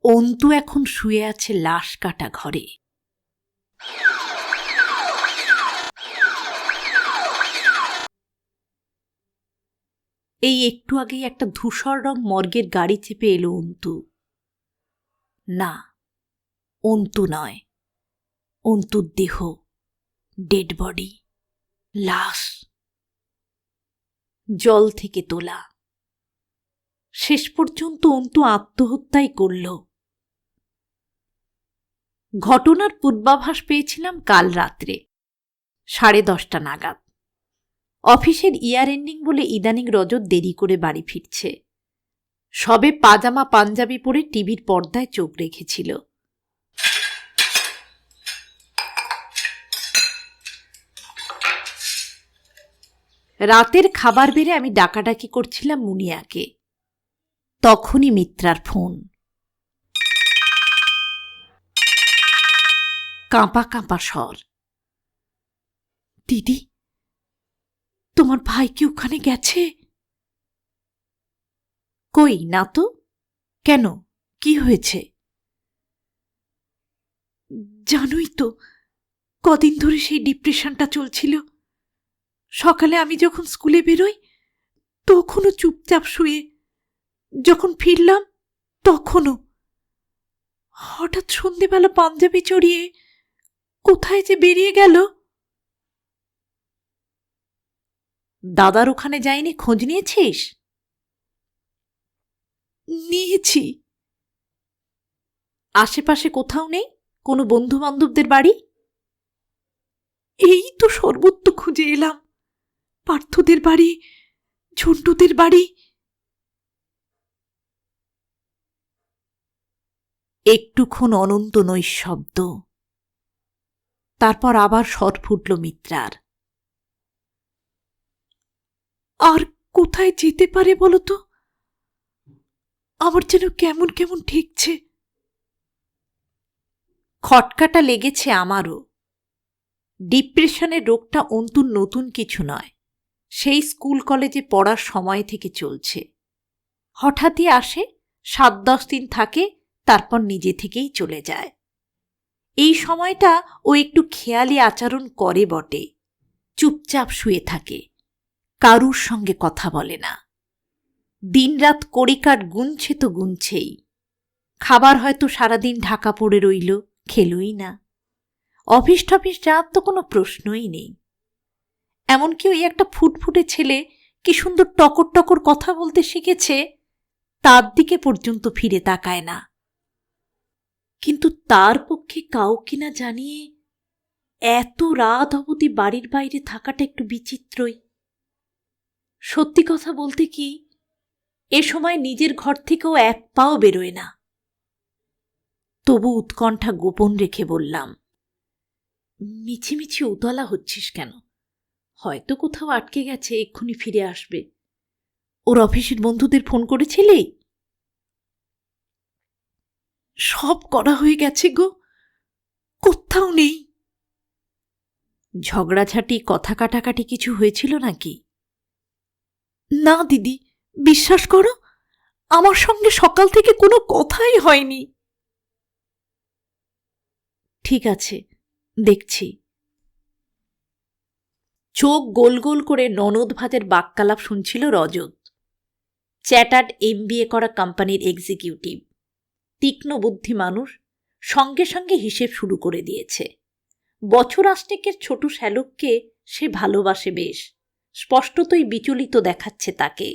অন্তু এখন শুয়ে আছে লাশ কাটা ঘরে। এই একটু আগেই একটা ধূসর রং মর্গের গাড়ি চেপে এলো অন্তু। না, অন্তু নয়, অন্তুর দেহ, ডেড বডি, লাশ, জল থেকে তোলা। শেষ পর্যন্ত অন্তু আত্মহত্যাই করল। ঘটনার পূর্বাভাস পেয়েছিলাম কাল রাত্রে 10:30 নাগাদ। অফিসের ইয়ার এন্ডিং বলে ইদানিং রজত দেরি করে বাড়ি ফিরছে। সবে পাজামা পাঞ্জাবি পরে টিভির পর্দায় চোখ রেখেছিল। রাতের খাবার বেড়ে আমি ডাকাডাকি করছিলাম মুনিয়াকে। তখনই মিত্রার ফোন। কাঁপা কাঁপা স্বর। দিদি, তোমার ভাই কি ওখানে গেছে? কই না তো। কেন, কি হয়েছে? জানোই তো, কদিন ধরে সেই ডিপ্রেশনটা চলছিল। সকালে আমি যখন স্কুলে বেরোই তখনও চুপচাপ শুয়ে, যখন ফিরলাম তখনও। হঠাৎ সন্ধেবেলা পাঞ্জাবি চড়িয়ে কোথায় যে বেরিয়ে গেল। দাদার ওখানে যাইনি, খোঁজ নিয়েছিস? নিয়েছি। আশেপাশে কোথাও নেই? কোনো বন্ধু বান্ধবদের বাড়ি? এই তো সর্বত্র খুঁজে এলাম। পার্থদের বাড়ি, ঝন্টুদের বাড়ি। একটুক্ষণ অনন্ত নৈশব্দ। তারপর আবার স্বর ফুটল মিত্রার। আর কোথায় যেতে পারে বলতো? আমার যেন কেমন কেমন ঠেকছে। খটকাটা লেগেছে আমারও। ডিপ্রেশনের রোগটা অন্তুর নতুন কিছু নয়, সেই স্কুল কলেজে পড়ার সময় থেকে চলছে। হঠাৎই আসে, 7-10 দিন থাকে, তারপর নিজে থেকেই চলে যায়। এই সময়টা ও একটু খেয়ালি আচরণ করে বটে। চুপচাপ শুয়ে থাকে, কারুর সঙ্গে কথা বলে না। দিনরাত কড়িকাঠ গুনছে তো গুনছেই। খাবার হয়তো সারাদিন ঢাকা পড়ে রইল, খেলই না। অফিস টফিস যাওয়ার তো কোনো প্রশ্নই নেই। এমনকি ওই একটা ফুটফুটে ছেলে কি সুন্দর টকর টকর কথা বলতে শিখেছে, তার দিকে পর্যন্ত ফিরে তাকায় না। কিন্তু তার পক্ষে কাউকে না জানিয়ে এত রাত অবধি বাড়ির বাইরে থাকাটা একটু বিচিত্রই। সত্যি কথা বলতে কি, এ সময় নিজের ঘর থেকেও এক পাও বেরোয় না। তবু উৎকণ্ঠা গোপন রেখে বললাম, মিছিমিছি উতলা হচ্ছিস কেন? হয়তো কোথাও আটকে গেছে, এক্ষুনি ফিরে আসবে। ওর অফিসের বন্ধুদের ফোন করেছিলি? সব করা হয়ে গেছে গো, কোথাও নেই। ঝগড়াঝাটি, কথা কাটাকাটি কিছু হয়েছিল নাকি? না দিদি, বিশ্বাস করো, আমার সঙ্গে সকাল থেকে কোনো কথাই হয়নি। ঠিক আছে, দেখছি। চোখ গোল গোল করে ননদ ভাতের বাক্যালাপ শুনছিল রজত। চ্যাটার্ড MBA করা কোম্পানির এক্সিকিউটিভ, তীক্ষ্ণ বুদ্ধি মানুষ, সঙ্গে সঙ্গে হিসেব শুরু করে দিয়েছে। বছর 8 ছোট শ্যালককে সে ভালোবাসে বেশ, স্পষ্টতই বিচলিত দেখাচ্ছে তাকে।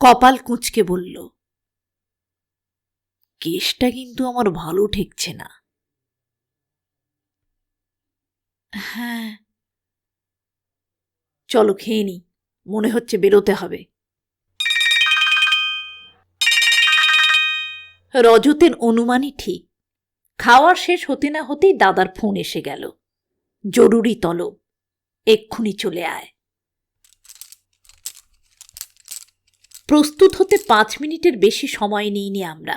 কপাল কুঁচকে বলল, কেসটা কিন্তু আমার ভালো ঠেকছে না। হ্যাঁ, চলো খেয়ে নি, মনে হচ্ছে বেরোতে হবে। রজতের অনুমানই ঠিক। খাওয়া শেষ হতে না হতেই দাদার ফোন এসে গেল। জরুরি তলব, এক্ষুনি চলে আয়। প্রস্তুত হতে 5 মিনিটের বেশি সময় নিইনি আমরা।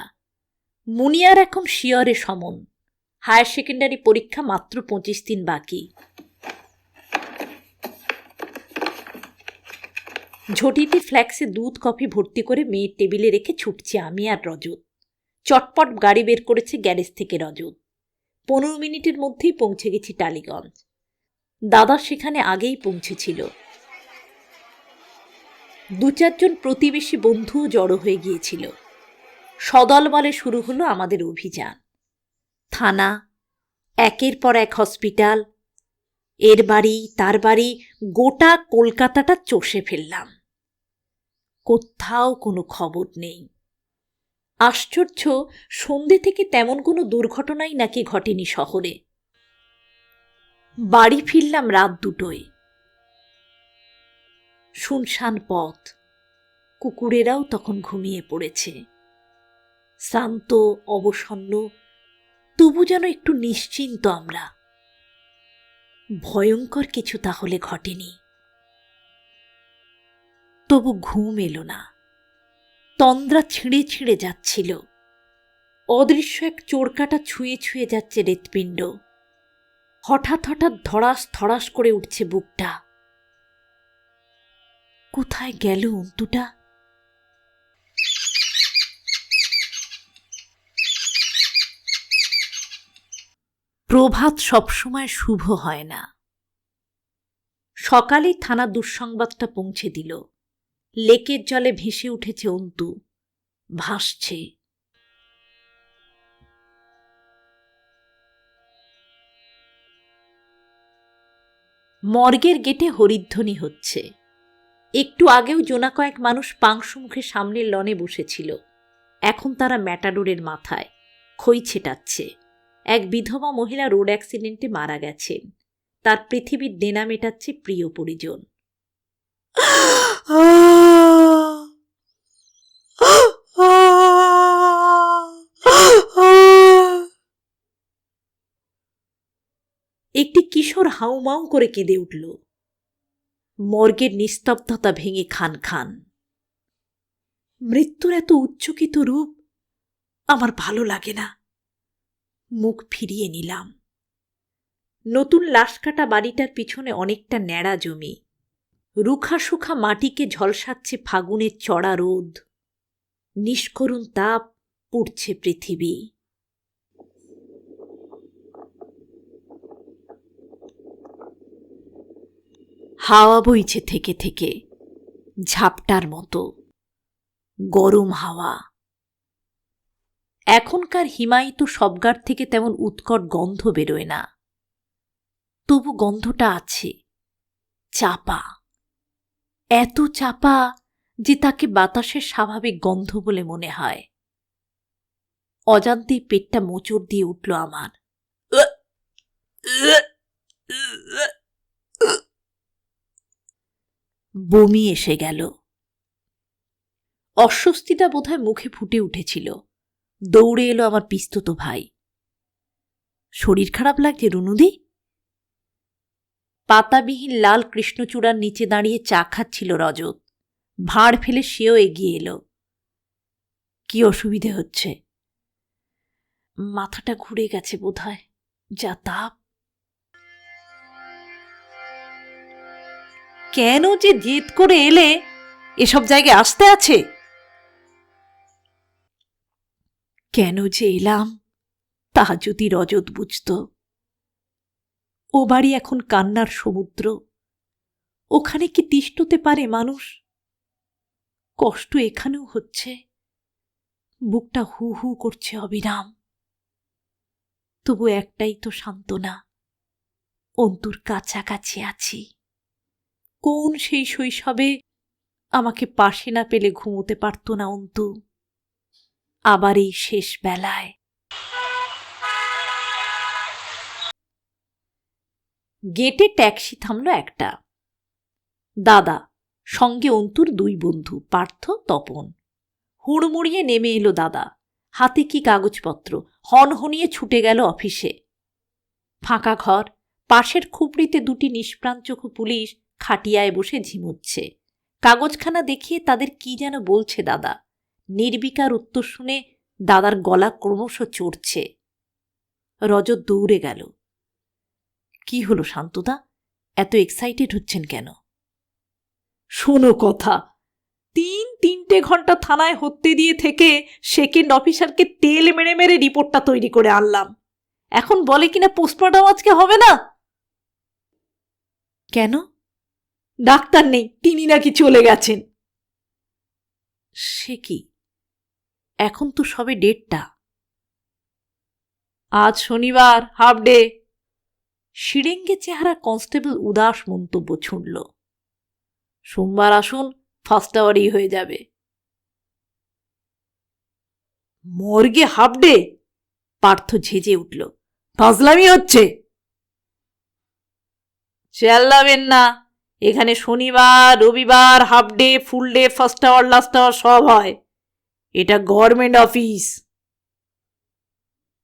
মুনিয়ার এখন শিয়রে সমন। হায়ার সেকেন্ডারি পরীক্ষা মাত্র 25 দিন বাকি। ঝটিতে ফ্ল্যাক্সে দুধ কফি ভর্তি করে মেয়ের টেবিলে রেখে ছুটছি আমি আর রজত। চটপট গাড়ি বের করেছে গ্যারেজ থেকে রজত। 15 মিনিটের মধ্যেই পৌঁছে গেছি টালিগঞ্জ। দাদা সেখানে আগেই পৌঁছেছিল। 2-4 জন প্রতিবেশী বন্ধুও জড়ো হয়ে গিয়েছিল। সদলবলে শুরু হলো আমাদের অভিযান। থানা, একের পর এক হসপিটাল, এর বাড়ি তার বাড়ি, গোটা কলকাতাটা চষে ফেললাম। কোথাও কোনো খবর নেই। আশ্চর্য, সন্ধে থেকে তেমন কোনো দুর্ঘটনাই নাকি ঘটেনি শহরে। বাড়ি ফিরলাম রাত 2টোয়। শুনশান পথ, কুকুরেরাও তখন ঘুমিয়ে পড়েছে। শ্রান্ত, অবসন্ন, তবু যেন একটু নিশ্চিন্ত আমরা। ভয়ঙ্কর কিছু তাহলে ঘটেনি। তবু ঘুম এলো না। তন্দ্রা ছিঁড়ে ছিঁড়ে যাচ্ছিল। অদৃশ্য এক চোরকাটা ছুঁয়ে ছুঁয়ে যাচ্ছে হৃৎপিণ্ড। হঠাৎ হঠাৎ ধড়াস ধড়াস করে উঠছে বুকটা। কোথায় গেল অন্তুটা? প্রভাত সবসময় শুভ হয় না। সকালেই থানা দুঃসংবাদটা পৌঁছে দিল। লেকের জলে ভেসে উঠেছে অন্তু, ভাসছে। মর্গের গেটে হরিধ্বনি হচ্ছে। একটু আগেও জোনা কয়েক মানুষ পাংশু মুখে সামনের লনে বসেছিল। এখন তারা ম্যাটাডোরের মাথায় খই ছেটাচ্ছে। এক বিধবা মহিলা রোড অ্যাক্সিডেন্টে মারা গেছেন। তার পৃথিবীর দেনা মেটাচ্ছে প্রিয় পরিজন। একটি কিশোর হাউমাউ করে কেঁদে উঠল। মর্গের নিস্তব্ধতা ভেঙে খান খান। মৃত্যুর এত উচ্চকিত রূপ আমার ভালো লাগে না। মুখ ফিরিয়ে নিলাম। নতুন লাশ কাটা বাড়িটার পিছনে অনেকটা ন্যাড়া জমি। রুখা সুখা মাটিকে ঝলসাচ্ছে ফাগুনের চড়া রোদ। নিষ্করুণ তাপ পুড়ছে পৃথিবী। হাওয়া বইছে থেকে থেকে, ঝাপটার মতো গরম হাওয়া। এখনকার হিমায়িত সবগার থেকে তেমন উৎকট গন্ধ বেরোয় না। তবু গন্ধটা আছে, চাপা। এত চাপা যে তাকে বাতাসের স্বাভাবিক গন্ধ বলে মনে হয়। অজান্তেই পেটটা মোচড় দিয়ে উঠল আমার। বমি এসে গেল। অস্বস্তিটা বোধহয় মুখে ফুটে উঠেছিল। দৌড়ে এলো আমার পিস্তুত ভাই। শরীর খারাপ লাগছে রুনুদি? পাতাবিহীন লাল কৃষ্ণচূড়ার নিচে দাঁড়িয়ে চা খাচ্ছিল রজত। ভাঁড় ফেলে সেও এগিয়ে এলো। কি অসুবিধে হচ্ছে? মাথাটা ঘুরে গেছে বোধহয়, যা তাপ। কেন যে জেদ করে এলে? এসব জায়গায় আসতে আছে? কেন যে এলাম তা যদি রজত বুঝত। ও বাড়ি এখন কান্নার সমুদ্র। ওখানে কি তিষ্ঠতে পারে মানুষ? কষ্ট এখানেও হচ্ছে। বুকটা হু হু করছে অবিরাম। তবু একটাই তো সান্ত্বনা, অন্তুর কাছাকাছি আছি। কোন সেই শৈশবে আমাকে পাশে না পেলে ঘুমোতে পারত না অন্তু। আবার এই শেষ বেলায়। গেটে ট্যাক্সি থামল একটা। দাদা, সঙ্গে অন্তুর 2 বন্ধু, পার্থ, তপন। হুড়মুড়িয়ে নেমে এলো দাদা। হাতে কি কাগজপত্র, হনহনিয়ে ছুটে গেল অফিসে। ফাঁকা ঘর, পাশের খুপড়িতে 2টি নিষ্প্রাণচক্ষু পুলিশ খাটিয়ায় বসে ঝিমুচ্ছে। কাগজখানা দেখিয়ে তাদের কি যেন বলছে দাদা। নির্বিকার উত্তর শুনে দাদার গলা ক্রমশ চড়ছে। রজত দৌড়ে গেল। কি হলো শান্তদা, এত এক্সাইটেড হচ্ছেন কেন? শোনো কথা, 3 3টে ঘন্টা থানায় হত্যে দিয়ে থেকে সেকেন্ড অফিসারকে তেল মেরে মেরে রিপোর্টটা তৈরি করে আনলাম। এখন বলে কিনা পোস্টমর্টম আজকে হবে না। কেন? ডাক্তার নেই, তিনি নাকি চলে গেছেন। সে কি, এখন তো সবে 1:30। আজ শনিবার, হাফ ডে। শিরেঙ্গে চেহারা কনস্টেবল উদাস মন্তব্য ছুঁড়ল। সোমবার আসুন, ফার্স্ট আওয়ারই হয়ে যাবে। মর্গে হাফ ডে? পার্থ ঝেঁঝে উঠল। ফাজলামি হচ্ছে। চেল্লাবেন না, এখানে শনিবার, রবিবার, half day, full day, first hour, last hour সব হয়। এটা গভর্নমেন্ট অফিস।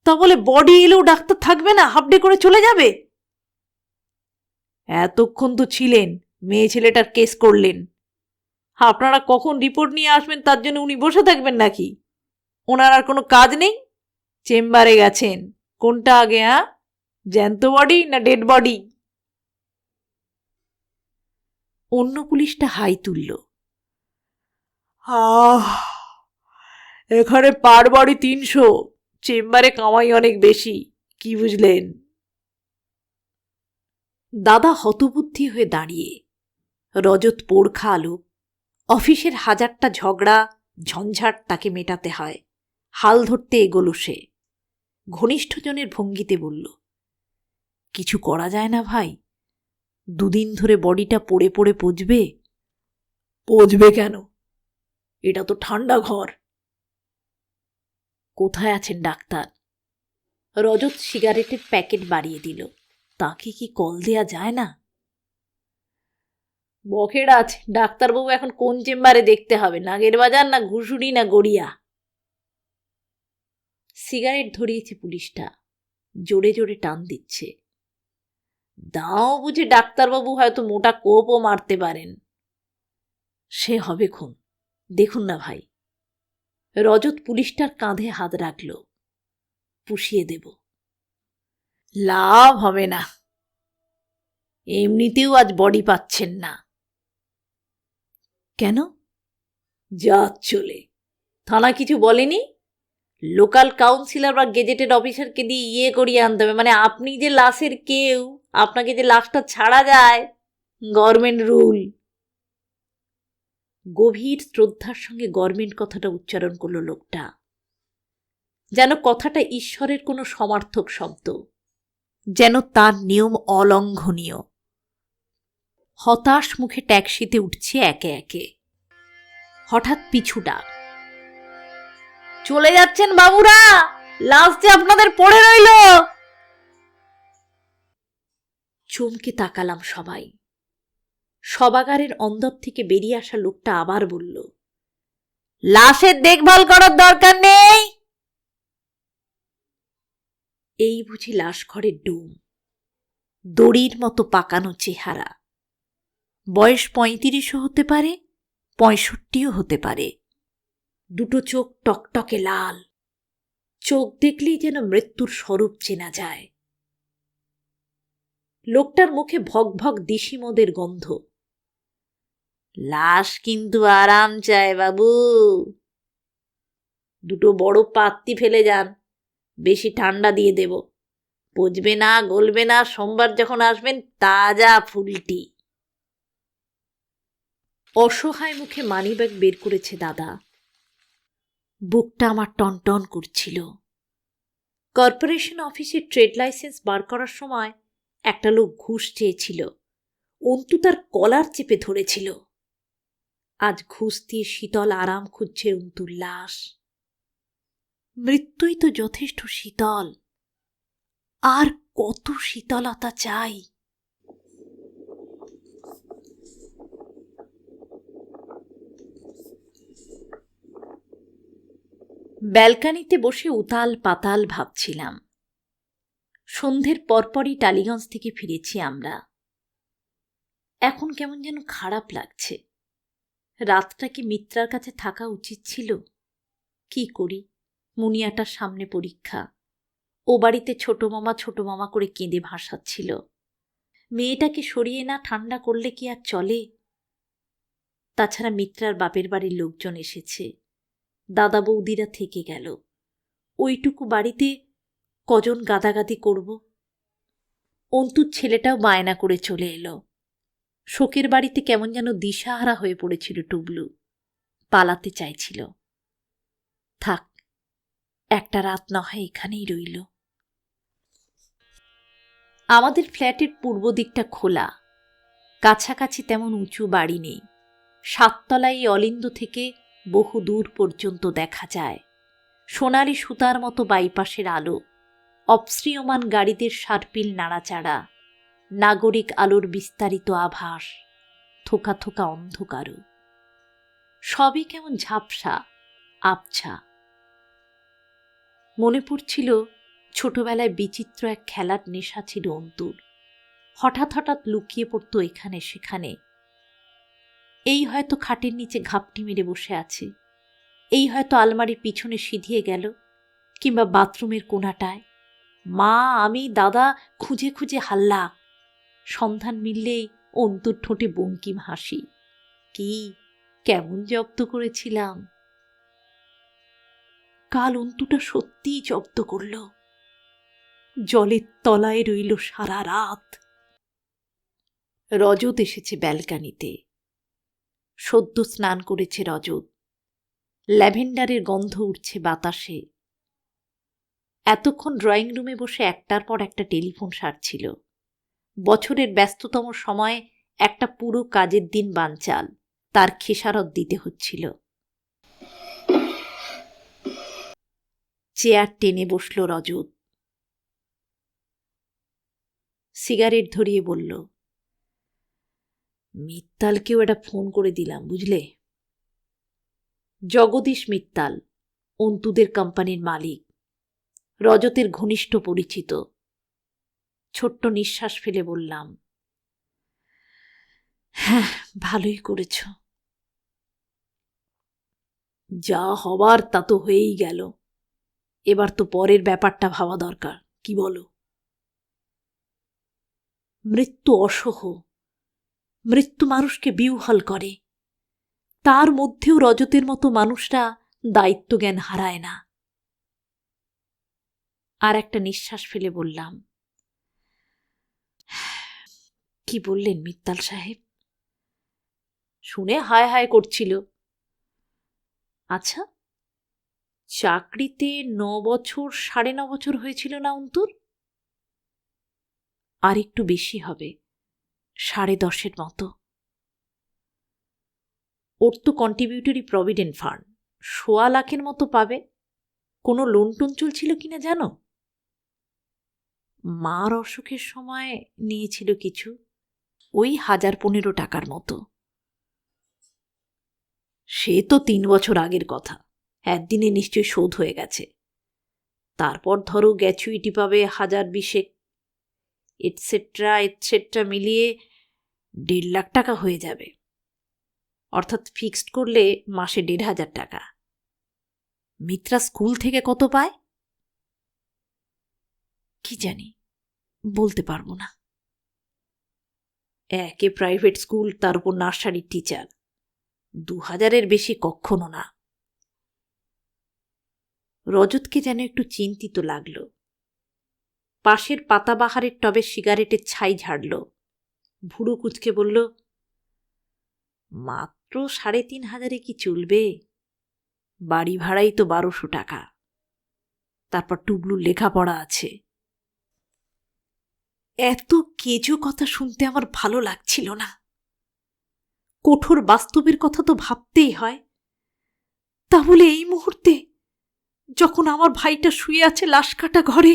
তা বলে বডি এলেও ডাক্তার থাকবে না, হাফ ডে করে চলে যাবে? এতক্ষণ তো ছিলেন, মেয়ে ছেলেটার কেস করলেন। আপনারা কখন রিপোর্ট নিয়ে আসবেন তার জন্য উনি বসে থাকবেন নাকি? ওনার আর কোনো কাজ নেই? চেম্বারে গেছেন। কোনটা আগে, জ্যান্ত বডি না ডেড বডি? অন্য পুলিশটা হাই তুলল। এখানে পার বডি 300, চেম্বারে কামাই অনেক বেশি, কি বুঝলেন? দাদা হতবুদ্ধি হয়ে দাঁড়িয়ে। রজত পোড়খা আলো। অফিসের 1000টা ঝগড়া ঝঞ্ঝাট তাকে মেটাতে হয়। হাল ধরতে এগোলো সে। ঘনিষ্ঠজনের ভঙ্গিতে বলল, কিছু করা যায় না ভাই? 2 দিন ধরে বডিটা পড়ে পড়ে পচবে। পচবে কেন? এটা তো ঠান্ডা ঘর। কোথায় আছেন ডাক্তার? রজত সিগারেটের প্যাকেট বাড়িয়ে দিল। তাকে কি কল দেয়া যায় না? বখেরাজ, ডাক্তারবাবু এখন কোন চেম্বারে দেখতে হবে, নাগের বাজার না ঘুষুরি না গড়িয়া? সিগারেট ধরিয়েছে পুলিশটা, জোরে জোরে টান দিচ্ছে। দাও বুঝে ডাক্তারবাবু হয়তো মোটা কোপও মারতে পারেন। সে হবে খুন, দেখুন না ভাই। রজত পুলিশটার কাঁধে হাত রাখল। পুষিয়ে দেব। লাভ হবে না, এমনিতেও আজ বডি পাচ্ছেন না। কেন? জাত চলে। থানা কিছু বলেনি? লোকাল কাউন্সিলর বা গেজেটেড অফিসারকে দিয়ে করিয়ে আনতে হবে। মানে আপনি যে লাশের কেউ, আপনাকে যে লাশটা ছাড়া যায়, গভর্নমেন্ট রুল। গভীর শ্রদ্ধার সঙ্গে গভর্নমেন্ট কথাটা উচ্চারণ করল লোকটা, যেন কথাটা ঈশ্বরের কোনো সমার্থক শব্দ, যেন তার নিয়ম অলঙ্ঘনীয়। হতাশ মুখে ট্যাক্সিতে উঠছে একে একে। হঠাৎ পিছু ডাক, চলে যাচ্ছেন বাবুরা, লাশ যে আপনাদের পড়ে রইল। চমকে তাকালাম সবাই। সবাগারের অন্দর থেকে বেরিয়ে আসা লোকটা আবার বলল, লাশের দেখভাল করার দরকার নেই। এই বুঝি লাশ ঘরের ডুম। দড়ির মতো পাকানো চেহারা। বয়স 35ও হতে পারে, 65ও হতে পারে। দুটো চোখ টকটকে লাল। চোখ দেখলেই যেন মৃত্যুর স্বরূপ চেনা যায়। লোকটার মুখে ভক ভক দিশি মদের গন্ধ। লাশ কিন্তু আরাম চায় বাবু। দুটো বড় পাত্তি ফেলে যান, বেশি ঠান্ডা দিয়ে দেব। পচবে না, গলবে না। সোমবার যখন আসবেন তাজা ফুলটি। অসহায় মুখে মানিব্যাগ বের করেছে দাদা। বুকটা আমার টনটন করছিল। কর্পোরেশন অফিসে ট্রেড লাইসেন্স বার করার সময় একটা লোক ঘুষ চেয়েছিল। অন্তু তার কলার চেপে ধরেছিল। আজ ঘুষ দিয়ে শীতল আরাম খুঁজছে অন্তুর লাশ। মৃত্যুই তো যথেষ্ট শীতল, আর কত শীতলতা চাই? ব্যালকানিতে বসে উতাল পাতাল ভাবছিলাম। সন্ধ্যের পরপরই টালিগঞ্জ থেকে ফিরেছি আমরা। এখন কেমন যেন খারাপ লাগছে। রাতটা কি মিত্রার কাছে থাকা উচিত ছিল? কি করি, মুনিয়াটার সামনে পরীক্ষা। ও বাড়িতে ছোট মামা করে কেঁদে ভাসাচ্ছিল। মেয়েটাকে সরিয়ে না ঠান্ডা করলে কি আর চলে? তাছাড়া মিত্রার বাপের বাড়ির লোকজন এসেছে, দাদা বৌদিরা থেকে গেল। ওইটুকু বাড়িতে কজন গাদাগাদি করব? অন্তুর ছেলেটাও বায়না করে চলে এলো। শোকের বাড়িতে কেমন যেন দিশাহারা হয়ে পড়েছিল টুবলু, পালাতে চাইছিল। থাক, একটা রাত না হয় এখানেই রইল। আমাদের ফ্ল্যাটের পূর্ব দিকটা খোলা, কাছাকাছি তেমন উঁচু বাড়ি নেই। 7 তলায় অলিন্দ থেকে বহু দূর পর্যন্ত দেখা যায় সোনালি সুতার মতো বাইপাসের আলো, অপসৃয়মান গাড়িদের সার্পিল নাড়াচাড়া, নাগরিক আলোর বিস্তারিত আভাস, থোকা থোকা অন্ধকারও। সবই কেমন ঝাপসা, আবছা। মনে পড়ছিল ছোটবেলায় বিচিত্র এক খেলার নেশা ছিল অন্তুর। হঠাৎ হঠাৎ লুকিয়ে পড়ত এখানে সেখানে। এই হয়তো খাটের নিচে ঘাপটি মেরে বসে আছে, এই হয়তো আলমারির পিছনে সিধিয়ে গেল, কিংবা বাথরুমের কোণাটায়। মা, আমি, দাদা খুঁজে খুঁজে হাল্লা। সন্ধান মিললেই অন্তুর ঠোঁটে বঙ্কিম হাসি। কি কেমন জব্দ করেছিলাম! কাল অন্তুটা সত্যিই জব্দ করল। জলের তলায় রইল সারা রাত। রজত এসেছে ব্যালকানিতে। সদ্য স্নান করেছে রজত। ল্যাভেন্ডারের গন্ধ উঠছে বাতাসে। এতক্ষণ ড্রয়িং রুমে বসে একটার পর একটা টেলিফোন সারছিল। বছরের ব্যস্ততম সময় একটা পুরো কাজের দিন বানচাল, তার খেসারত দিতে হচ্ছিল। চেয়ার টেনে বসল রজত। সিগারেট ধরিয়ে বলল, মিত্তালকেও একটা ফোন করে দিলাম, বুঝলে? জগদীশ মিত্তাল, অন্তুদের কোম্পানির মালিক, রজতের ঘনিষ্ঠ পরিচিত। ছোট্ট নিঃশ্বাস ফেলে বললাম, হ্যাঁ, ভালোই করেছ। যা হবার তা তো হয়েই গেল, এবার তো পরের ব্যাপারটা ভাবা দরকার, কি বলো? মৃত্যু অসহ, মৃত্যু মানুষকে বিহ্বল করে। তার মধ্যেও রজতের মতো মানুষরা দায়িত্বজ্ঞান হারায় না। আর একটা নিঃশ্বাস ফেলে বললাম, কি বললেন মিত্তাল সাহেব? শুনে হায় হায় করছিল। আচ্ছা, চাকরিতে 9 বছর 9.5 বছর হয়েছিল না অন্তুর? আর একটু বেশি হবে, 10.5 মতো। ওর তো কন্ট্রিবিউটরি প্রভিডেন্ট ফান্ড 1.25 লাখের মতো পাবে। কোনো লোন টোন চলছিল কিনা জানো? মার অসুখের সময় নিয়েছিল কিছু, ওই 1,015 টাকার মতো। সে তো 3 বছর আগের কথা, একদিনে নিশ্চয়ই শোধ হয়ে গেছে। তারপর ধরো গ্যাচুইটি পাবে 1,20,000, এটসেট্রা এটসেট্রা মিলিয়ে 1.5 লাখ টাকা হয়ে যাবে। অর্থাৎ ফিক্সড করলে মাসে 1,500 টাকা। মিত্রা স্কুল থেকে কত পায় কি জানি, বলতে পারবো না। একে প্রাইভেট স্কুল, তার উপর নার্সারির টিচার, 2,000-এর বেশি কখনো না। রজতকে যেন একটু চিন্তিত লাগলো। পাশের পাতাবাহারের টবে সিগারেটের ছাই ঝাড়ল। ভুরু কুচকে বলল, মাত্র 3,500-এ কি চলবে? বাড়ি ভাড়াই তো 1,200 টাকা। তারপর টুবলুর লেখাপড়া আছে। এত কেজো কথা শুনতে আমার ভালো লাগছিল না। কঠোর বাস্তবের কথা তো ভাবতেই হয়। তাহলে এই মুহূর্তে, যখন আমার ভাইটা শুয়ে আছে লাশ কাটা ঘরে।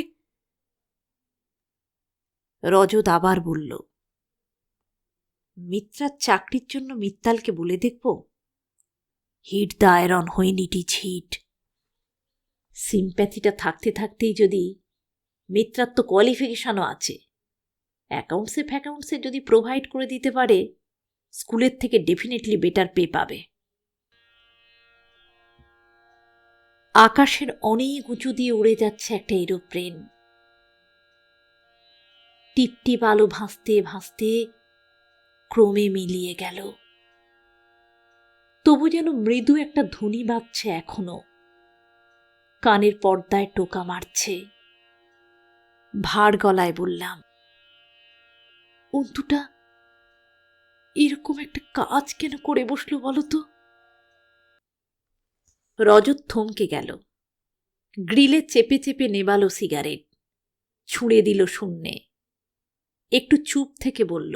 রজত আবার বলল, মিত্রার চাকরির জন্য মিত্তালকে বলে দেখব, hit the iron when it is hit. সিম্প্যাথিটা থাকতে থাকতেই যদি, মিত্রার তো কোয়ালিফিকেশনও আছে, অ্যাকাউন্টসে যদি প্রোভাইড করে দিতে পারে, স্কুলের থেকে ডেফিনেটলি বেটার পে পাবে। আকাশের অনেক উঁচু দিয়ে উড়ে যাচ্ছে একটা এরোপ্লেন। টিপটিপ আলো ভাসতে ভাসতে ক্রমে মিলিয়ে গেল। তবু যেন মৃদু একটা ধ্বনি বাজছে এখনো, কানের পর্দায় টোকা মারছে। ভার গলায় বললাম, অন্তুটা এরকম একটা কাজ কেন করে বসলো বলো তো? রজত থমকে গেল, গ্রিলে চেপে চেপে নেবালো সিগারেট, ছুঁড়ে দিল শূন্যে। একটু চুপ থেকে বলল,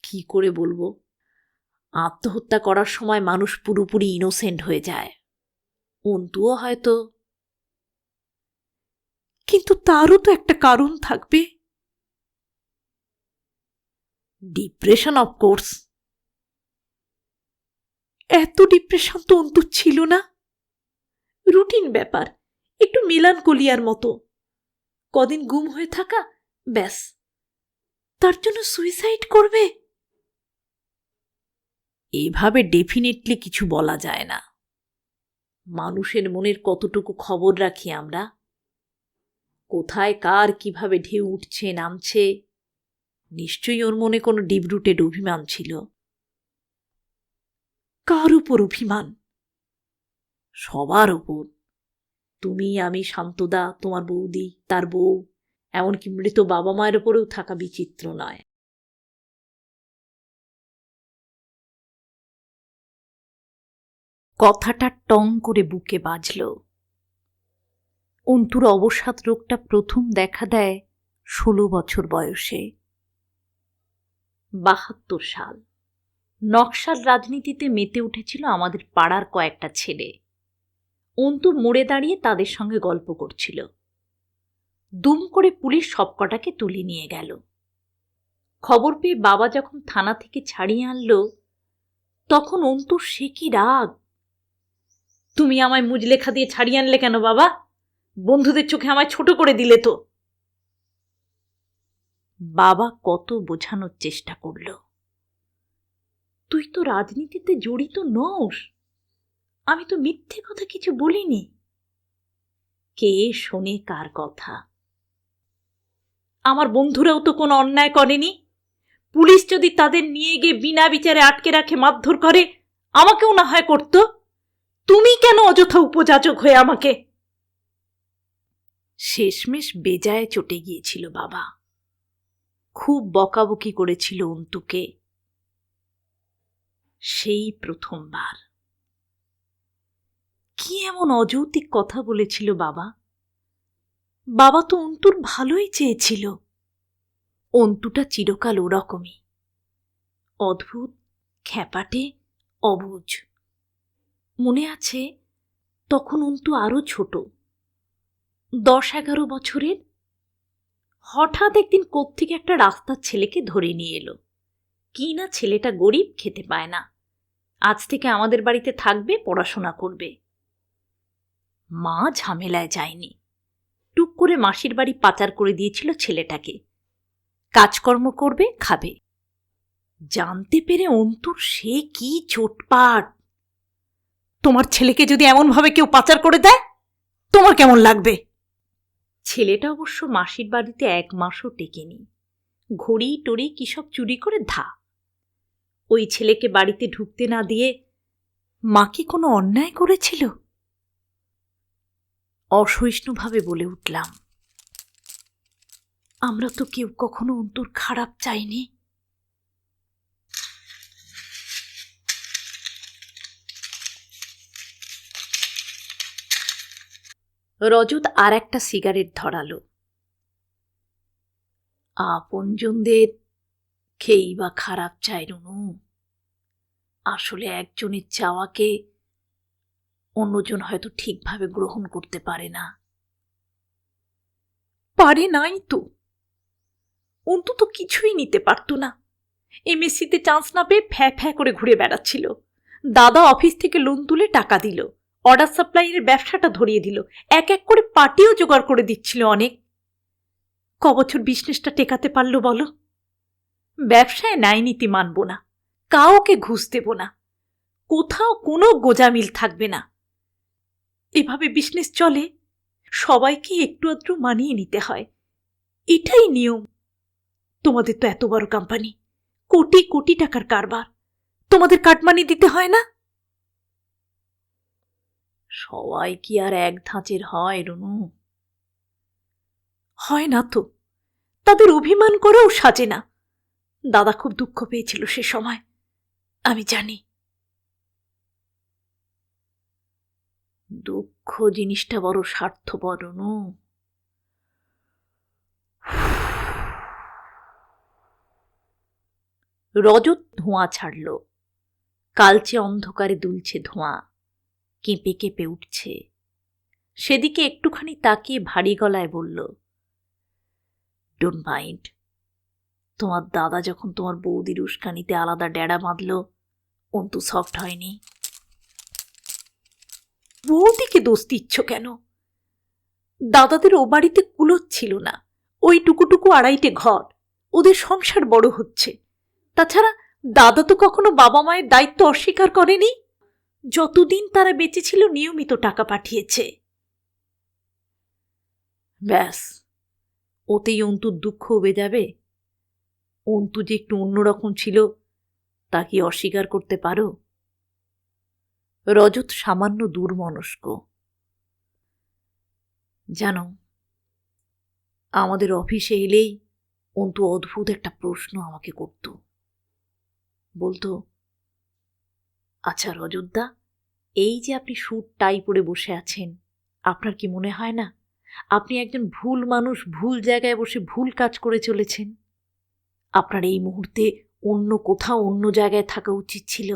কি করে বলবো? আত্মহত্যা করার সময় মানুষ পুরোপুরি ইনোসেন্ট হয়ে যায়। অন্তুও হয়তো। কিন্তু তারও তো একটা কারণ থাকবে। Depression of course. এত ডিপ্রেশন তো অন্তু ছিল না। রুটিন ব্যাপার, একটু মেলানকোলিয়ার মতো, কদিন গুম হয়ে থাকা, ব্যাস। তার জন্য সুইসাইড করবে? এভাবে ডেফিনেটলি কিছু বলা যায় না। মানুষের মনের কতটুকু খবর রাখি আমরা? কোথায় কার কিভাবে ঢেউ উঠছে নামছে। নিশ্চয়ই ওর মনে কোনো ডিপরুটেড অভিমান ছিল। কার উপর অভিমান? সবার উপর। তুমি, আমি, শান্তদা, তোমার বৌদি, তার বউ, এমনকি মৃত বাবা মায়ের উপরেও থাকা বিচিত্র নয়। কথাটা টং করে বুকে বাজল। অন্তুর অবসাদ রোগটা প্রথম দেখা দেয় 16 বছর বয়সে। 72 সাল। নকশাল রাজনীতিতে মেতে উঠেছিল আমাদের পাড়ার কয়েকটা ছেলে। অন্তু মোড়ে দাঁড়িয়ে তাদের সঙ্গে গল্প করছিল। দুম করে পুলিশ সবকটাকে তুলে নিয়ে গেল। খবর পেয়ে বাবা যখন থানা থেকে ছাড়িয়ে আনলো, তখন অন্তুর সে কি রাগ! তুমি আমায় মুজলেখা দিয়ে ছাড়িয়ে আনলে কেন বাবা? বন্ধুদের চোখে আমায় ছোট করে দিলে তো। বাবা কত বোঝানোর চেষ্টা করল, তুই তো রাজনীতিতে জড়িত নস, আমি তো মিথ্যে কথা কিছু বলিনি। কে শোনে কার কথা? আমার বন্ধুরাও তো কোনো অন্যায় করেনি। পুলিশ যদি তাদের নিয়ে গিয়ে বিনা বিচারে আটকে রাখে, মারধর করে, আমাকেও না হয় করত। তুমি কেন অযথা উপযাচক হয়ে আমাকে? শেষমেশ বেজায় চটে গিয়েছিল বাবা। খুব বকাবকি করেছিল অন্তুকে। সেই প্রথমবার। কি এমন অযৌক্তিক কথা বলেছিল বাবা? বাবা তো অন্তুর ভালোই চেয়েছিল। অন্তুটা চিরকাল ওরকমই, অদ্ভুত, খ্যাপাটে, অবুঝ। মনে আছে তখন অন্তু আরো ছোট, 10-11 বছরের। হঠাৎ একদিন কোত্থেকে একটা রাস্তার ছেলেকে ধরে নিয়ে এলো। কি না ছেলেটা গরিব, খেতে পায় না, আজ থেকে আমাদের বাড়িতে থাকবে, পড়াশোনা করবে। মা ঝামেলায় যায়নি, টুক করে মাসির বাড়ি পাচার করে দিয়েছিল ছেলেটাকে। কাজকর্ম করবে, খাবে। জানতে পেরে অন্তুর সে কি চোটপাট! তোমার ছেলেকে যদি এমনভাবে কেউ পাচার করে দেয়, তোমার কেমন লাগবে? ছেলেটা অবশ্য মাসির বাড়িতে 1 মাসও টেকেনি। ঘড়ি টড়ি কি সব চুরি করে ধা। ওই ছেলেকে বাড়িতে ঢুকতে না দিয়ে মা কি কোনো অন্যায় করেছিল? অসহিষ্ণুভাবে বলে উঠলাম, আমরা তো কেউ কখনো অন্তুর খারাপ চাইনি। রজত আর একটা সিগারেট ধরালো। আপনজনদের খেয়েই বা খারাপ চাই রুনু? আসলে একজনের চাওয়াকে অন্যজন হয়তো ঠিকভাবে গ্রহণ করতে পারে না। পারে নাই তো। অন্তু তো কিছুই নিতে পারত না। এমএসসিতে চান্স না পেয়ে ফ্যা ফ্যা করে ঘুরে বেড়াচ্ছিল। দাদা অফিস থেকে লোন তুলে টাকা দিল, অর্ডার সাপ্লাইয়ের ব্যবসাটা ধরিয়ে দিল, এক এক করে পার্টিও জোগাড় করে দিচ্ছিল অনেক। কবছর বিজনেসটা টেকাতে পারলো বলো? ব্যবসায় ন্যায় নীতি মানব না, কাউকে ঘুষ দেব না, কোথাও কোনো গোজামিল থাকবে না। এভাবে বিজনেস চলে, সবাইকে একটু আধটু মানিয়ে নিতে হয়, এটাই নিয়ম। তোমাদের তো এত বড় কোম্পানি, কোটি কোটি টাকার কারবার, তোমাদের কাটমানি দিতে হয় না? সবাই কি আর এক ধাঁচের হয় রুনু? হয় না তো, তাদের অভিমান করেও সাজে না। দাদা খুব দুঃখ পেয়েছিল সে সময়, আমি জানি। দুঃখ জিনিসটা বড় স্বার্থপর রুনু। রজত ধোঁয়া ছাড়ল, কালচে অন্ধকারে দুলছে ধোঁয়া, কেঁপে কেঁপে উঠছে। সেদিকে একটুখানি তাকিয়ে ভারী গলায় বলল, ডোন্ট মাইন্ড। তোমার দাদা যখন তোমার বৌদির উস্কানিতে আলাদা ডেরা বাঁধল, অন্তু সফট হয়নি। বৌদিকে দোষ দিচ্ছ কেন? দাদাদের ও বাড়িতে কুলোচ্ছিল না, ওই টুকুটুকু আড়াইটে ঘর, ওদের সংসার বড় হচ্ছে। তাছাড়া দাদা তো কখনো বাবা মায়ের দায়িত্ব অস্বীকার করেনি। যতদিন তারা বেঁচে ছিল নিয়মিত টাকা পাঠিয়েছে। ব্যাস, ওতেই অন্তুর দুঃখ উবে যাবে। অন্তু যে একটু অন্যরকম ছিল তা কি অস্বীকার করতে পারো? রজত সামান্য দুর্মনস্ক। জানো, আমাদের অফিসে এলেই অন্তু অদ্ভুত একটা প্রশ্ন আমাকে করত। বলতো, আচ্ছা রজতদা, এই যে আপনি স্যুট টাই পরে বসে আছেন, আপনার কি মনে হয় না আপনি একজন ভুল মানুষ, ভুল জায়গায় বসে ভুল কাজ করে চলেছেন? আপনার এই মুহূর্তে অন্য কোথাও, অন্য জায়গায় থাকা উচিত ছিল।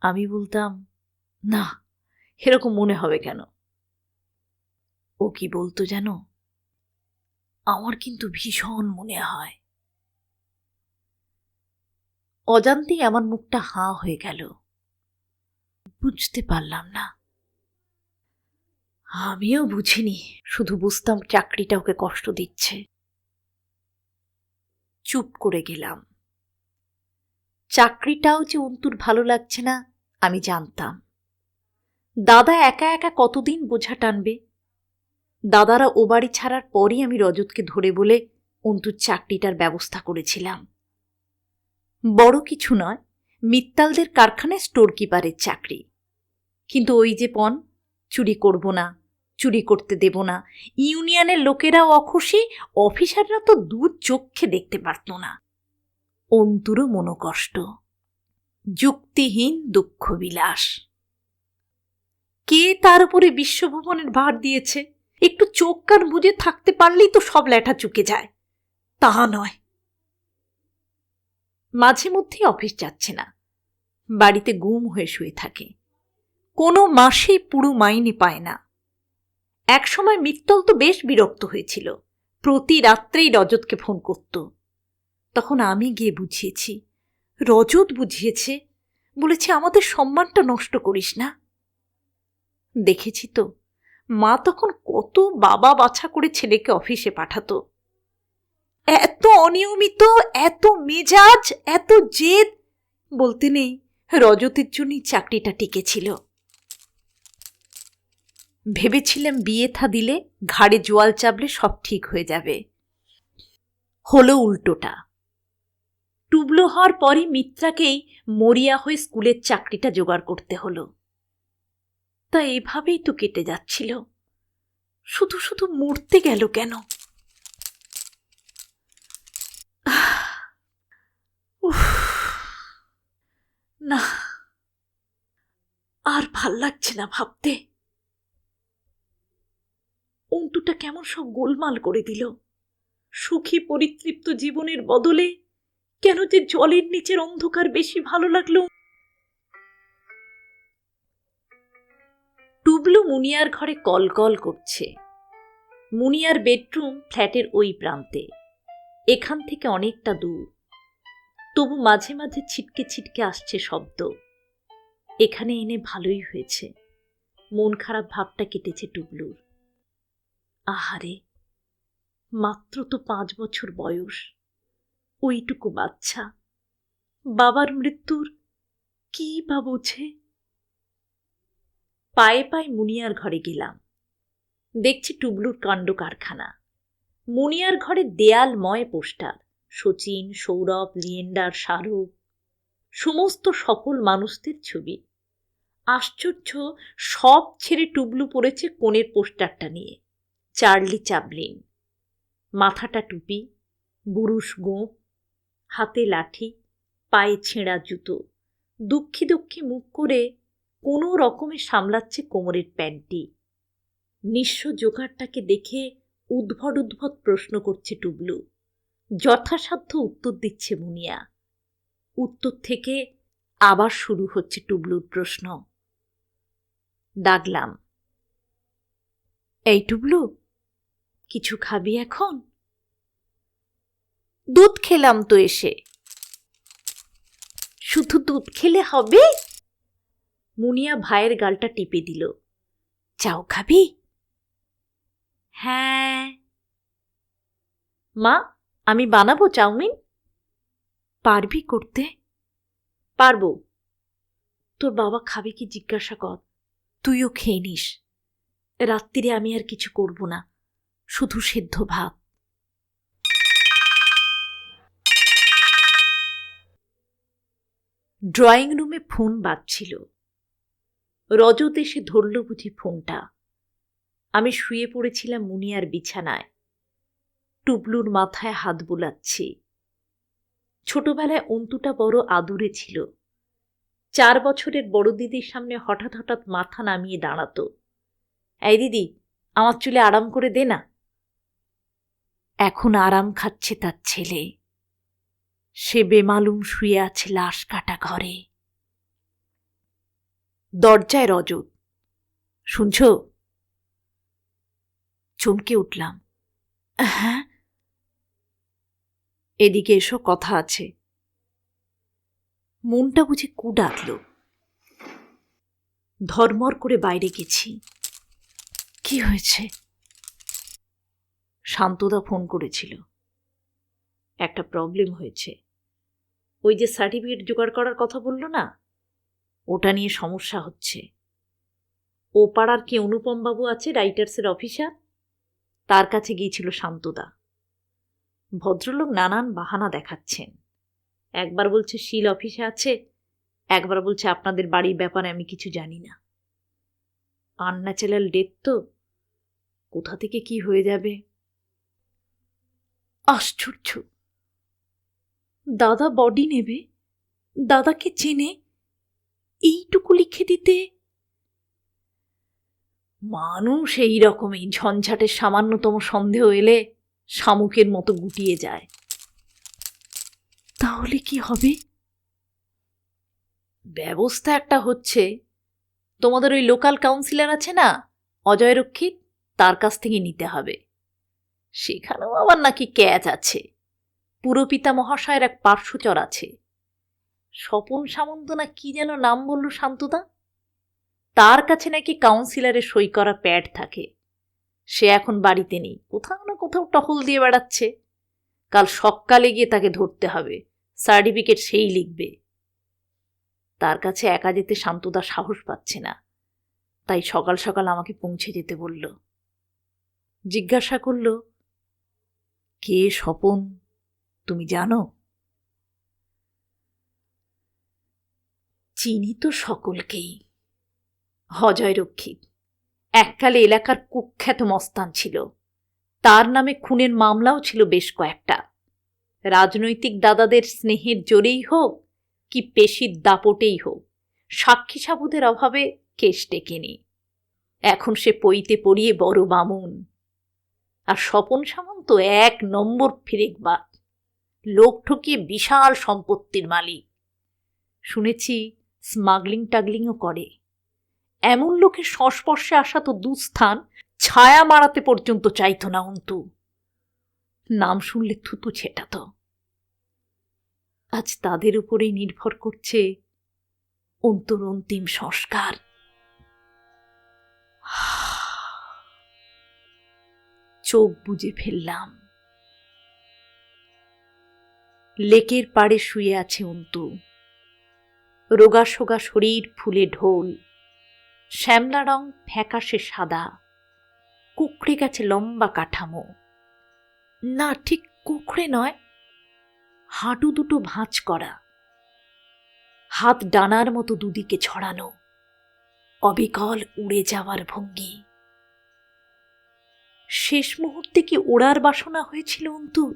আমি বলতাম, না, এরকম মনে হবে কেন? ও কি বলতো জানো, আমার কিন্তু ভীষণ মনে হয়। অজান্তেই আমার মুখটা হাঁ হয়ে গেল। বুঝতে পারলাম না। আমিও বুঝিনি, শুধু বুঝতাম চাকরিটা ওকে কষ্ট দিচ্ছে। চুপ করে গেলাম। চাকরিটাও যে অন্তুর ভালো লাগছে না আমি জানতাম। দাদা একা একা কতদিন বোঝা টানবে? দাদারা ও বাড়ি ছাড়ার পরই আমি রজতকে ধরে বলে অন্তুর চাকরিটার ব্যবস্থা করেছিলাম। বড় কিছু নয়, মিত্তালদের কারখানায় স্টোর কিপারের চাকরি। কিন্তু ওই যে পণ, চুরি করব না, চুরি করতে দেব না, ইউনিয়নের লোকেরাও অখুশি, অফিসাররা তো দু চক্ষে দেখতে পারত না। অন্তুরও মনোকষ্ট, যুক্তিহীন দুঃখ বিলাস। কে তার উপরে বিশ্বভুবনের ভার দিয়েছে? একটু চোখ কান বুঝে থাকতে পারলেই তো সব ল্যাঠা চুকে যায়, তা নয়। মাঝে মধ্যে অফিস যাচ্ছে না, বাড়িতে গুম হয়ে শুয়ে থাকে, কোনো মাসেই পুরো মাইনে পায় না। একসময় মিত্তল তো বেশ বিরক্ত হয়েছিল, প্রতি রাত্রেই রজতকে ফোন করত। তখন আমি গিয়ে বুঝিয়েছি, রজত বুঝিয়েছে, বলেছে আমাদের সম্মানটা নষ্ট করিস না। দেখেছি তো, মা তখন কত বাবা বাছা করে ছেলেকে অফিসে পাঠাতো। এত অনিয়মিত, এত মেজাজ, এত জেদ, বলতে নেই রজতের জন্যই চাকরিটা টিকেছিল। ভেবেছিলাম বিয়ে থা দিলে, ঘাড়ে জোয়াল চাপলে সব ঠিক হয়ে যাবে। হলো উল্টোটা। টুবলো হওয়ার পরই মিত্রাকেই মরিয়া হয়ে স্কুলের চাকরিটা জোগাড় করতে হলো। তা এভাবেই তো কেটে যাচ্ছিল, শুধু শুধু মরতে গেল কেন? না, আর ভাল লাগছে না ভাবতে। অন্তুটা কেমন সব গোলমাল করে দিল। সুখী পরিতৃপ্ত জীবনের বদলে কেন যে জলের নিচের অন্ধকার বেশি ভালো লাগলো। টুবলু মুনিয়ার ঘরে কলকল করছে। মুনিয়ার বেডরুম ফ্ল্যাটের ওই প্রান্তে, এখান থেকে অনেকটা দূর, তবু মাঝে মাঝে ছিটকে ছিটকে আসছে শব্দ। এখানে এনে ভালোই হয়েছে, মন খারাপ ভাবটা কেটেছে টুবলুর। আহারে, মাত্র তো 5 বছর বয়স, ওইটুকু বাচ্চা, বাবার মৃত্যুর কি বা বোঝে। পায়ে পায়ে মুনিয়ার ঘরে গেলাম। দেখছি টুবলুর কাণ্ড কারখানা। মুনিয়ার ঘরে দেয়ালময় পোস্টার, শচীন, সৌরভ, লিয়েন্ডার, শাহরুখ, সমস্ত সফল মানুষদের ছবি। আশ্চর্য, সব ছেড়ে টুবলু পড়েছে কোণের পোস্টারটা নিয়ে। চার্লি চ্যাপলিন, মাথাটা টুপি, বুরুশ গোঁফ, হাতে লাঠি, পায়ে ছেঁড়া জুতো, দুঃখী দুঃখী মুখ করে কোনো রকমে সামলাচ্ছে কোমরের প্যান্টটি। নিঃস্ব জোগাড়টাকে দেখে উদ্ভট উদ্ভট প্রশ্ন করছে টুবলু। যথাসাধ্য উত্তর দিচ্ছে মুনিয়া। উত্তর থেকে আবার শুরু হচ্ছে টুবলুর প্রশ্ন। ডাকলাম, এই টুবলু, কিছু খাবি এখন? দুধ খেলাম তো এসে। শুধু দুধ খেলে হবে? মুনিয়া ভাইয়ের গালটা টিপে দিল। চাও খাবি? হ্যাঁ। মা, আমি বানাবো চাউমিন? পারবি করতে? পারবো। তোর বাবা খাবে কি জিজ্ঞাসা কর, তুইও খেয়ে নিস। রাত্রিরে আমি আর কিছু করব না, শুধু সেদ্ধ ভাত। ড্রয়িং রুমে ফোন বাজছিল। রজত এসে ধরল বুঝি ফোনটা। আমি শুয়ে পড়েছিলাম মুনিয়ার বিছানায়। টুবলুর মাথায় হাত বুলাচ্ছি। ছোটবেলায় অন্তুটা বড় আদুরে ছিল। 4 বছরের বড় দিদির সামনে হঠাৎ হঠাৎ মাথা নামিয়ে দাঁড়াতো। এই দিদি, আমার চুলে আরাম করে দে না। এখন আরাম খাচ্ছে তার ছেলে। সে বেমালুম শুয়ে আছে লাশ কাটা ঘরে। দরজায় রজত। শুনছ? চমকে উঠলাম। হ্যাঁ। এদিকে এসো, কথা আছে। মনটা বুঝি কু ডাকল। ধর্মর করে বাইরে গেছি। কি হয়েছে? শান্তদা ফোন করেছিল। একটা প্রবলেম হয়েছে। ওই যে সার্টিফিকেট জোগাড় করার কথা বলল না, ওটা নিয়ে সমস্যা হচ্ছে। ও পাড়ার কি অনুপম বাবু আছে, রাইটার্সের অফিসার, তার কাছে গিয়েছিল শান্তদা। ভদ্রলোক নানান বাহানা দেখাচ্ছেন। একবার বলছে শিল অফিসে আছে, একবার বলছে আপনাদের বাড়ির ব্যাপারে আমি কিছু জানি না। আনন্যাচারাল ডেথ তো, কোথা থেকে কি হয়ে যাবে। আশ্চর্য, দাদা বডি নেবে, দাদাকে চেনে, এইটুকু লিখে দিতে। মানুষ এই রকমই ঝঞ্ঝাটের সামান্যতম সন্দেহ এলে শামুকের মতো গুটিয়ে যায়। তাহলে কি হবে? ব্যবস্থা একটা হচ্ছে। তোমাদের ওই লোকাল কাউন্সিলর আছে না, অজয় রক্ষিত, তার কাছ থেকে নিতে হবে। সেখানেও আবার নাকি ক্যাচ আছে। পুরপিতা মহাশয়ের এক পার্শ্বচর আছে, স্বপন সামন্ত না কি যেন নাম বলল শান্তদা। তার কাছে নাকি কাউন্সিলরের সই করা প্যাড থাকে। সে এখন বাড়িতে নেই, কোথাও না কোথাও টহল দিয়ে বেড়াচ্ছে। কাল সকালে গিয়ে তাকে ধরতে হবে, সার্টিফিকেট সেই লিখবে। তার কাছে একা যেতে শান্তদা সাহস পাচ্ছে না, তাই সকাল সকাল আমাকে পৌঁছে যেতে বলল। জিজ্ঞাসা করল, কে স্বপন, তুমি জানো? চিনি তো সকলকেই। অজয় রক্ষিত এককালে এলাকার কুখ্যাত মস্তান ছিল। তার নামে খুনের মামলাও ছিল বেশ কয়েকটা। রাজনৈতিক দাদাদের স্নেহের জোরেই হোক কি পেশির দাপটেই হোক, সাক্ষী সাবুদের অভাবে কেস টেকেনি। এখন সে পইতে পড়িয়ে বড় বামুন। আর স্বপন সামন্ত 1 নম্বর ফিরেকবাজ, লোক ঠকিয়ে বিশাল সম্পত্তির মালিক। শুনেছি স্মাগলিং টাগলিংও করে। এমন লোকের সংস্পর্শে আসা তো দুস্থান, ছায়া মারাতে পর্যন্ত চাইত না অন্তু। নাম শুনলে থুতু ছেটাত। আজ তাদের উপরেই নির্ভর করছে অন্তুর অন্তিম সংস্কার। চোখ বুজে ফেললাম। লেকের পাড়ে শুয়ে আছে অন্তু। রোগা সোগা শরীর ফুলে ঢোল, শ্যামলা রং ফ্যাকাশে সাদা, কুকড়ে গেছে লম্বা কাঠামো। না, ঠিক কুকড়ে নয়, হাঁটু দুটো ভাঁজ করা, হাত ডানার মতো দুদিকে ছড়ানো, অবিকল উড়ে যাওয়ার ভঙ্গি। শেষ মুহূর্তে কি ওড়ার বাসনা হয়েছিল অন্তুর?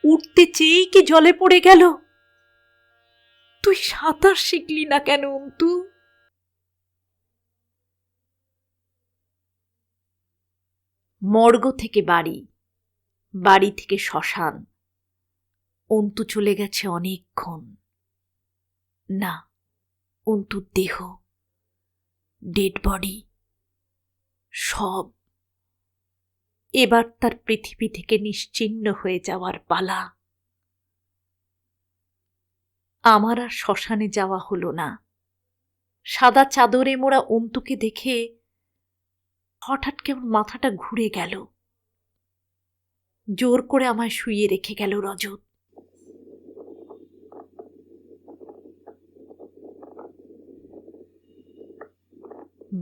উঠতে চেয়েই কি জলে পড়ে গেল? তুই সাঁতার শিখলি না কেন অন্তু? মর্গ থেকে বাড়ি, বাড়ি থেকে শ্মশান। অন্তু চলে গেছে অনেকক্ষণ। না, অন্তুর দেহ, ডেড বডি, সব এবার তার পৃথিবী থেকে নিশ্চিহ্ন হয়ে যাওয়ার পালা। আমার আর শ্মশানে যাওয়া হলো না। সাদা চাদরে মোড়া অন্তুকে দেখে হঠাৎ কেমন মাথাটা ঘুরে গেল। জোর করে আমায় শুইয়ে রেখে গেল রজত।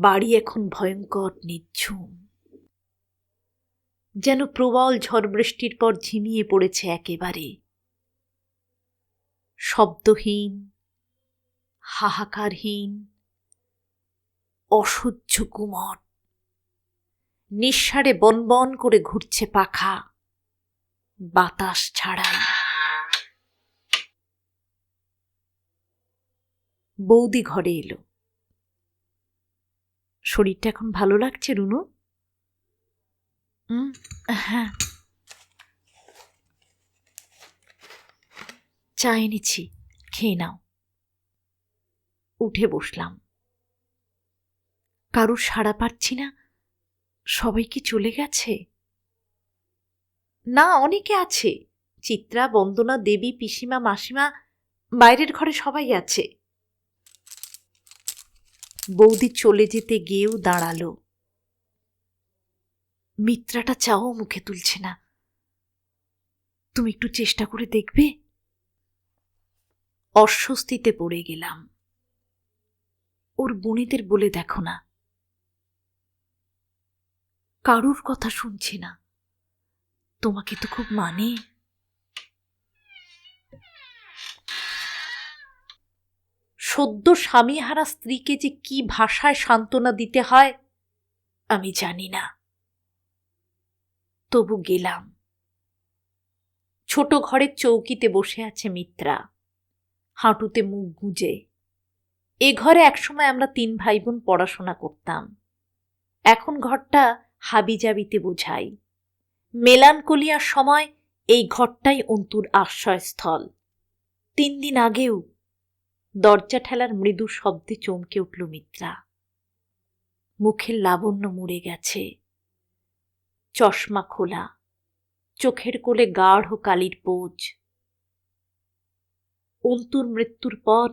বাড়ি এখন ভয়ঙ্কর নিঝুম, যেন প্রবল ঝড় বৃষ্টির পর ঝিমিয়ে পড়েছে একেবারে। শব্দহীন, হাহাকারহীন, অসহ্য গুমট। নিঃসাড়ে বনবন করে ঘুরছে পাখা, বাতাস ছাড়াই। বৌদি ঘরে এলো। শরীরটা এখন ভালো লাগছে রুনু? হ্যাঁ, চা এনেছি, খেয়ে নাও। উঠে বসলাম। কারুর সাড়া পাচ্ছি না। সবাই কি চলে গেছে? না, অনেকে আছে। চিত্রা, বন্দনা, দেবী, পিসিমা, মাসিমা, বাইরের ঘরে সবাই আছে। বৌদি চলে যেতে গিয়েও দাঁড়ালো। মিত্রাটা চাও মুখে তুলছে না। তুমি একটু চেষ্টা করে দেখবে? অস্বস্তিতে পড়ে গেলাম। ওর বোনেদের বলে দেখো না। কারুর কথা শুনছে না। তোমাকে তো খুব মানে। সদ্য স্বামীহারা স্ত্রীকে যে কি ভাষায় সান্ত্বনা দিতে হয় আমি জানি না। তবু গেলাম। ছোট ঘরের চৌকিতে বসে আছে মিত্রা, হাঁটুতে মুখ গুজে। এ ঘরে একসময় আমরা 3 ভাই বোন পড়াশোনা করতাম। এখন ঘরটা হাবিজাবিতে বোঝাই। মেলানকোলিয়ার সময় এই ঘরটাই অন্তুর আশ্রয়স্থল। 3 দিন আগেও দরজা ঠেলার মৃদু শব্দে চমকে উঠল মিত্রা। মুখের লাবণ্য মুড়ে গেছে, চশমা খোলা, চোখের কোলে গাঢ় কালির পোজ। অন্তুর মৃত্যুর পর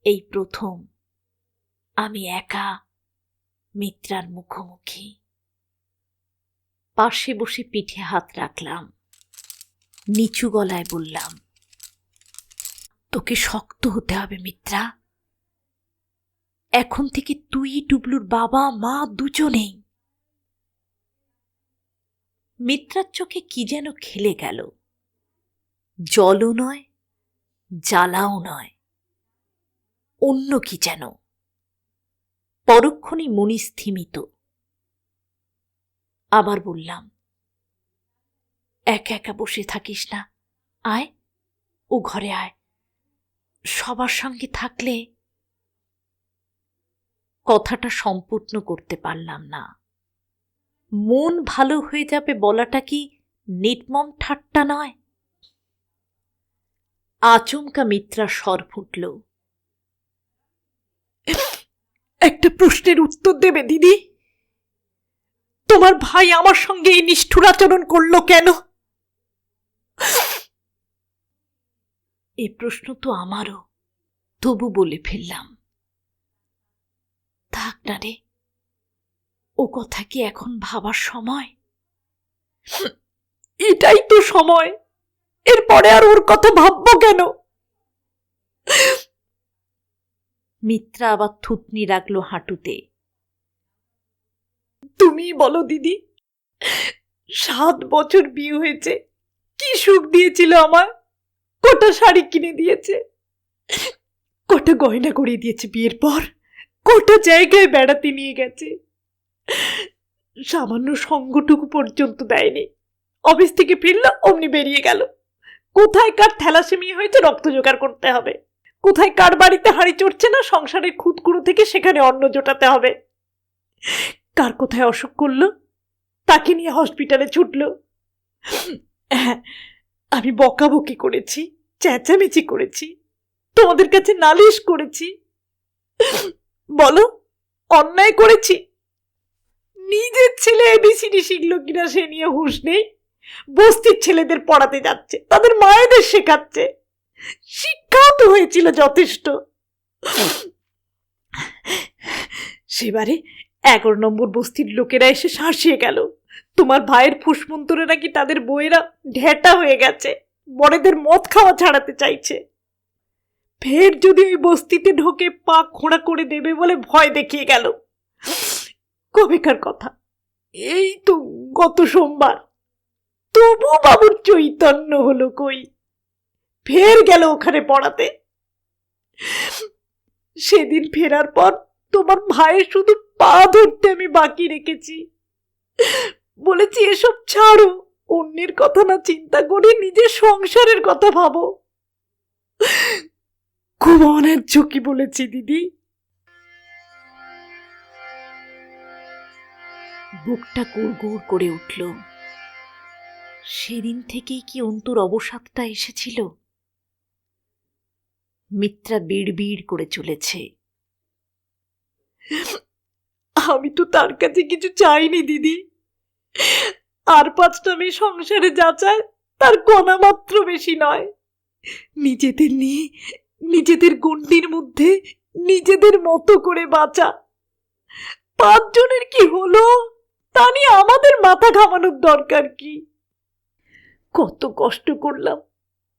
এই প্রথম আমি একা মিত্রার মুখোমুখি। পাশে বসে পিঠে হাত রাখলাম। নিচু গলায় বললাম, তোকে শক্ত হতে হবে মিত্রা। এখন থেকে তুই টুবলুর বাবা মা দুজনেই। মিত্রার চোখে কি যেন খেলে গেল। জলও নয়, জ্বালাও নয়, অন্য কি যেন। পরক্ষণই মনি স্থিমিত। আবার বললাম, একা একা বসে থাকিস না, আয়, ও ঘরে আয়। সবার সঙ্গে থাকলে। কথাটা সম্পূর্ণ করতে পারলাম না। মন ভালো হয়ে যাবে বলাটা কি নির্মম ঠাট্টা নয়? আচমকা মিত্রা স্বর ফুটল, একটা প্রশ্নের উত্তর দেবে দিদি? তোমার ভাই আমার সঙ্গে এই নিষ্ঠুর আচরণ করল কেন? এ প্রশ্ন তো আমারও, তবু বলে ফেললাম, থাক না রে, ও কথা কি এখন ভাবার সময়? এটাই তো সময়, এরপরে আর ওর কথা ভাববো কেন? মিত্রা আবার থুতনি রাখলো হাঁটুতে। তুমি বলো দিদি, 7 বছর বিয়ে হয়েছে, কি সুখ দিয়েছিল আমার। কটা শাড়ি কিনে দিয়েছে, কটা গয়না করিয়ে দিয়েছে বিয়ের পর, কটা জায়গায় বেড়াতে নিয়ে গেছে। সামান্য সঙ্গটুকু পর্যন্ত দেয়নি। অফিস থেকে ফিরলো অমনি বেরিয়ে গেল। কোথায় কার থ্যালাসেমিয়া হয়েছে রক্ত জোগাড় করতে হবে, কোথায় কার বাড়িতে হাঁড়ি চড়ছে না সংসারের খুঁতকুড়ো থেকে সেখানে অন্ন জোটাতে হবে, কার কোথায় অসুখ করলো তাকে নিয়ে হসপিটালে ছুটলো। হ্যাঁ, আমি বকাবকি করেছি, চেঁচামেচি করেছি, তোমাদের কাছে নালিশ করেছি। বলো অন্যায় করেছি? নিজের ছেলে এবিসিডি শিখলো কিনা সে নিয়ে হুঁশ নেই। বস্তির ছেলেদের পড়াতে যাচ্ছে, তাদের মায়েদের শেখাচ্ছে। শিক্ষাও তো হয়েছিল যথেষ্ট। সেবারে 11 নম্বর বস্তির লোকেরা এসে শাসিয়ে গেল। তোমার ভাইয়ের ফুসমন্তরে নাকি তাদের বইয়েরা ঢেটা হয়ে গেছে, বড়দের মদ খাওয়া ছাড়াতে চাইছে। ফের যদি ওই বস্তিতে ঢোকে পা খোঁড়া করে দেবে বলে ভয় দেখিয়ে গেল। কবেকার কথা, এই তো গত সোমবার। তবু বাবুর চৈতন্য হলো কই, ফের গেল ওখানে পড়াতে। সেদিন ফেরার পর তোমার ভাইয়ের শুধু পা ধরতে আমি বাকি রেখেছি। বলেছি এসব ছাড়ো, অন্যের কথা না চিন্তা করে নিজের সংসারের কথা ভাবো। খুব অন্যায্য কি বলেছি দিদি? বুকটা গুড় করে উঠল। সেদিন থেকেই কি অন্তুর অবসাদটা এসেছিল? মিত্রা বিড় করে চলেছে। আমি তো তার কাছে কিছু চাইনি দিদি। আর 5টা মেয়ে সংসারে যা চায় তার কণা মাত্র বেশি নয়। নিজেদের নিয়ে নিজেদের গণ্ডির মধ্যে নিজেদের মতো করে বাঁচা। 5 জনের কি হলো তা নিয়ে আমাদের মাথা ঘামানোর দরকার কি? কত কষ্ট করলাম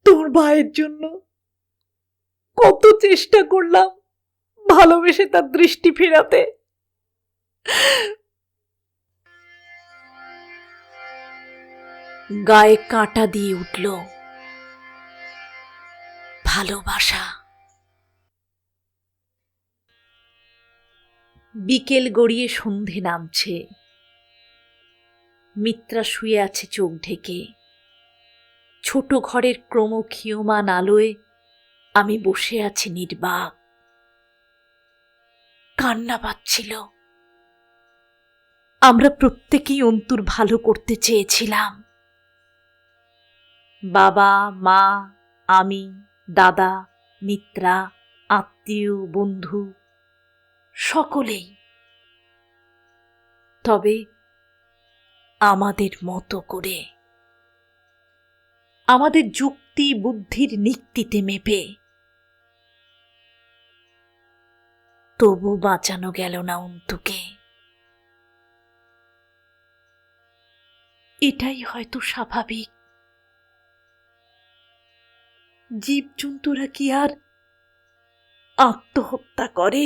তোর ভাইয়ের জন্য, কত চেষ্টা করলাম ভালোবেসে তার দৃষ্টি ফেরাতে। গায়ে কাঁটা দিয়ে উঠল ভালোবাসা। বিকেল গড়িয়ে সন্ধে নামছে। মিত্রা শুয়ে আছে চোখ ঢেকে। ছোট ঘরের ক্রমক্ষীয়মান আলোয় আমি বসে আছি নির্বাক। কান্না পাচ্ছিল। আমরা প্রত্যেকেই অন্তুর ভালো করতে চেয়েছিলাম। বাবা, মা, আমি, দাদা, মিত্রা, আত্মীয়, বন্ধু সকলেই। তবে আমাদের মতো করে, আমাদের যুক্তি বুদ্ধির নিক্তিতে মেপে। তবু বাঁচানো গেল না অন্তুকে। এটাই হয়তো স্বাভাবিক। জীবজন্তুরা কি আর আত্মহত্যা করে?